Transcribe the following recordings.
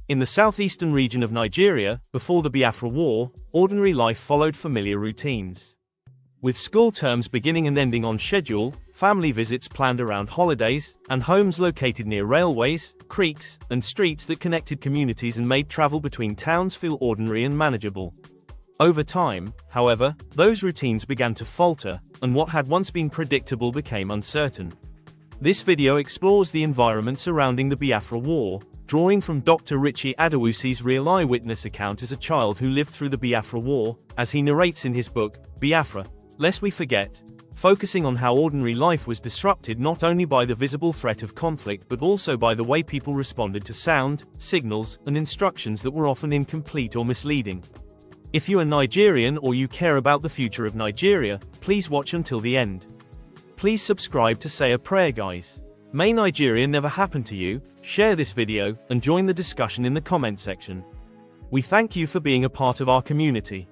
In the southeastern region of Nigeria, before the Biafra War, ordinary life followed familiar routines. With school terms beginning and ending on schedule, family visits planned around holidays, and homes located near railways, creeks, and streets that connected communities and made travel between towns feel ordinary and manageable. Over time, however, those routines began to falter, and what had once been predictable became uncertain. This video explores the environment surrounding the Biafra War, drawing from Dr. Richie Adewusi's real eyewitness account as a child who lived through the Biafra War, as he narrates in his book, Biafra, Lest We Forget, focusing on how ordinary life was disrupted not only by the visible threat of conflict but also by the way people responded to sound, signals, and instructions that were often incomplete or misleading. If you are Nigerian or you care about the future of Nigeria, please watch until the end. Please subscribe to Say a Prayer, guys. May Nigeria never happen to you. Share this video, and join the discussion in the comment section. We thank you for being a part of our community.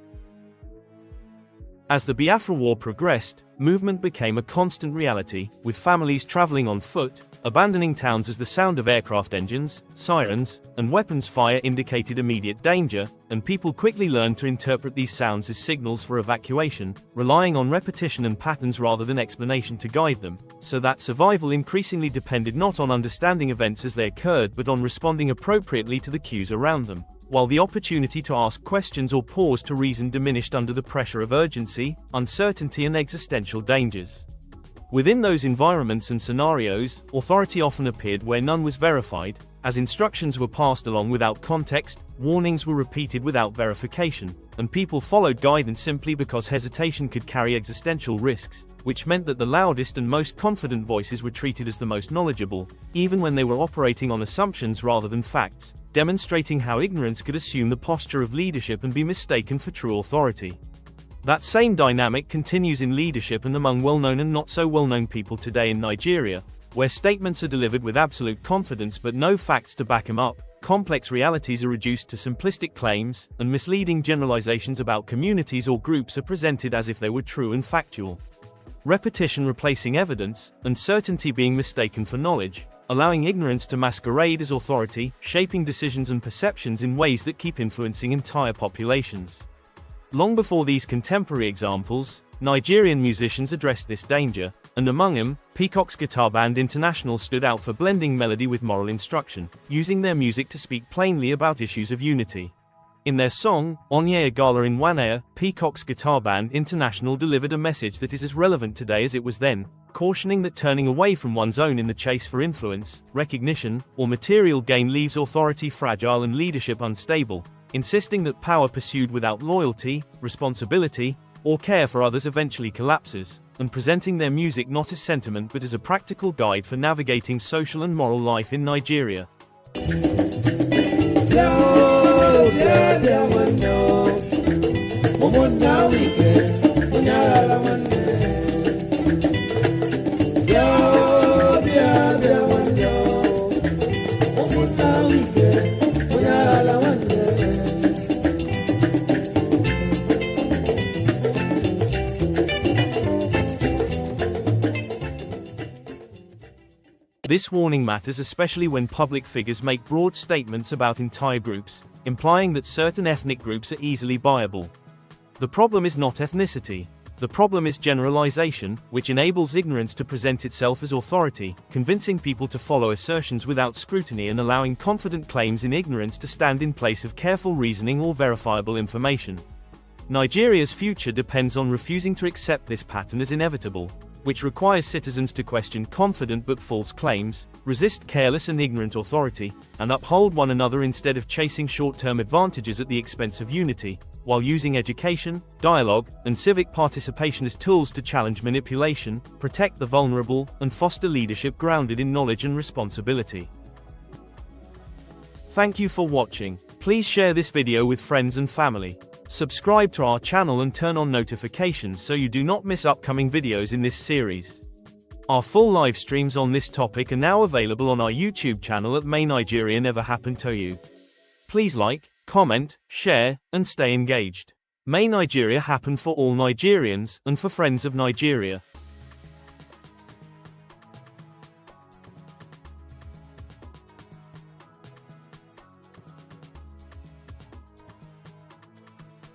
As the Biafra War progressed, movement became a constant reality, with families traveling on foot, abandoning towns as the sound of aircraft engines, sirens, and weapons fire indicated immediate danger, and people quickly learned to interpret these sounds as signals for evacuation, relying on repetition and patterns rather than explanation to guide them, so that survival increasingly depended not on understanding events as they occurred but on responding appropriately to the cues around them, while the opportunity to ask questions or pause to reason diminished under the pressure of urgency, uncertainty, and existential dangers. Within those environments and scenarios, authority often appeared where none was verified, as instructions were passed along without context, warnings were repeated without verification, and people followed guidance simply because hesitation could carry existential risks, which meant that the loudest and most confident voices were treated as the most knowledgeable, even when they were operating on assumptions rather than facts, demonstrating how ignorance could assume the posture of leadership and be mistaken for true authority. That same dynamic continues in leadership and among well-known and not so well-known people today in Nigeria, where statements are delivered with absolute confidence but no facts to back them up, complex realities are reduced to simplistic claims, and misleading generalizations about communities or groups are presented as if they were true and factual. Repetition replacing evidence, and certainty being mistaken for knowledge, allowing ignorance to masquerade as authority, shaping decisions and perceptions in ways that keep influencing entire populations. Long before these contemporary examples, Nigerian musicians addressed this danger, and among them, Peacocks guitar band International stood out for blending melody with moral instruction, using their music to speak plainly about issues of unity. In their song, Onye Aghala Nwanneya, Peacocks guitar band International delivered a message that is as relevant today as it was then, cautioning that turning away from one's own in the chase for influence, recognition, or material gain leaves authority fragile and leadership unstable, insisting that power pursued without loyalty, responsibility, or care for others eventually collapses, and presenting their music not as sentiment but as a practical guide for navigating social and moral life in Nigeria. This warning matters especially when public figures make broad statements about entire groups, implying that certain ethnic groups are easily buyable. The problem is not ethnicity. The problem is generalization, which enables ignorance to present itself as authority, convincing people to follow assertions without scrutiny and allowing confident claims in ignorance to stand in place of careful reasoning or verifiable information. Nigeria's future depends on refusing to accept this pattern as inevitable, which requires citizens to question confident but false claims, resist careless and ignorant authority, and uphold one another instead of chasing short-term advantages at the expense of unity, while using education, dialogue, and civic participation as tools to challenge manipulation, protect the vulnerable, and foster leadership grounded in knowledge and responsibility. Thank you for watching. Please share this video with friends and family. Subscribe to our channel and turn on notifications so you do not miss upcoming videos in this series. Our full live streams on this topic are now available on our YouTube channel at May Nigeria Never Happen to You. Please like, comment, share, and stay engaged. May Nigeria happen for all Nigerians and for friends of Nigeria.